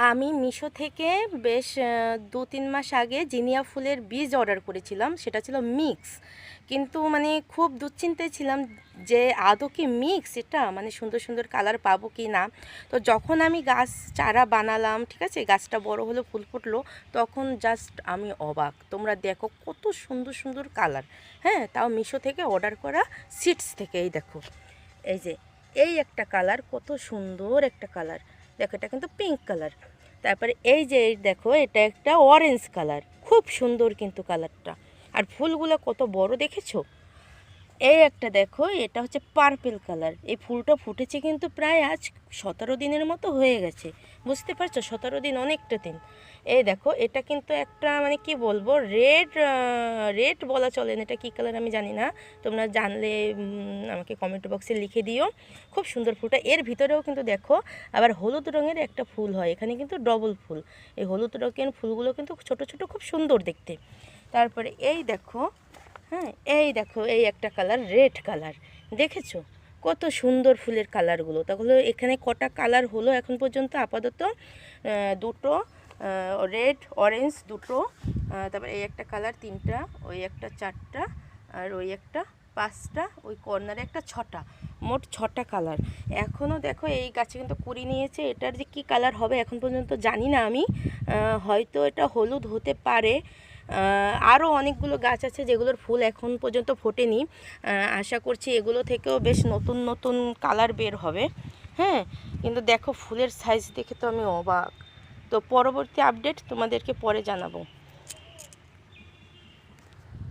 আমি মিশো থেকে বেশ ২-৩ মাস আগে জিনিয়া ফুলের বীজ অর্ডার করেছিলাম। সেটা ছিল মিক্স। কিন্তু মানে খুব দুশ্চিন্তায় ছিলাম যে আদৌ কি মিক্স এটা? মানে সুন্দর, সুন্দর কালার পাবো কি না? তো যখন আমি গাছ চারা বানালাম, ঠিক আছে? গাছটা বড় হলো, ফুল ফুটলো, তখন জাস্ট আমি অবাক। তোমরা দেখো কত সুন্দর, সুন্দর কালার। হ্যাঁ? তাও মিশো থেকে অর্ডার করা সিডস থেকে। এই দেখো। এই যে এই একটা কালার, কত সুন্দর একটা কালার। দেখো এটা কিন্তু পিঙ্ক কালার। তারপরে এই যে এই দেখো এটা একটা অরেঞ্জ কালার, খুব সুন্দর কিন্তু কালারটা। আর ফুলগুলো কত বড় দেখেছো? এই একটা দেখো, এটা হচ্ছে পার্পেল কালার। এই ফুলটা ফুটেছে কিন্তু প্রায় আজ 17 দিনের মতো হয়ে গেছে। বুঝতে পারছো? 17 দিন অনেকটা দিন। এই দেখো এটা কিন্তু একটা মানে কি বলবো, রেড, রেড বলা চলে না, এটা কী কালার আমি জানি না। তোমরা জানলে আমাকে কমেন্ট বক্সে লিখে দিও। খুব সুন্দর ফুলটা। এর ভিতরেও কিন্তু দেখো আবার হলুদ রঙের একটা ফুল হয়, এখানে কিন্তু ডবল ফুল। এই হলুদ রঙের ফুলগুলো কিন্তু ছোট ছোট, খুব সুন্দর দেখতে। তারপরে এই দেখো, হ্যাঁ এই দেখো এই একটা কালার, রেড কালার। দেখেছো কত সুন্দর ফুলের কালারগুলো? তাহলে এখানে কটা কালার হলো এখন পর্যন্ত? আপাতত দুটো, রেড অরেঞ্জ দুটো, তারপরে এই একটা কালার তিনটা, ওই একটা চারটা, আর ওই একটা পাঁচটা, ওই কর্নারে একটা ছটা, মোট ছটা কালার। এখনও দেখো এই গাছে কিন্তু কুড়ি নিয়েছে। এটার যে কী কালার হবে এখন পর্যন্ত জানি না আমি। হয়তো এটা হলুদ হতে পারে। আরও অনেকগুলো গাছ আছে যেগুলোর ফুল এখন পর্যন্ত ফোটেনি। আশা করছি এগুলো থেকেও বেশ নতুন নতুন কালার বের হবে। হ্যাঁ, কিন্তু দেখো ফুলের সাইজ দেখে তো আমি অবাক। তো পরবর্তী আপডেট তোমাদেরকে পরে জানাবো।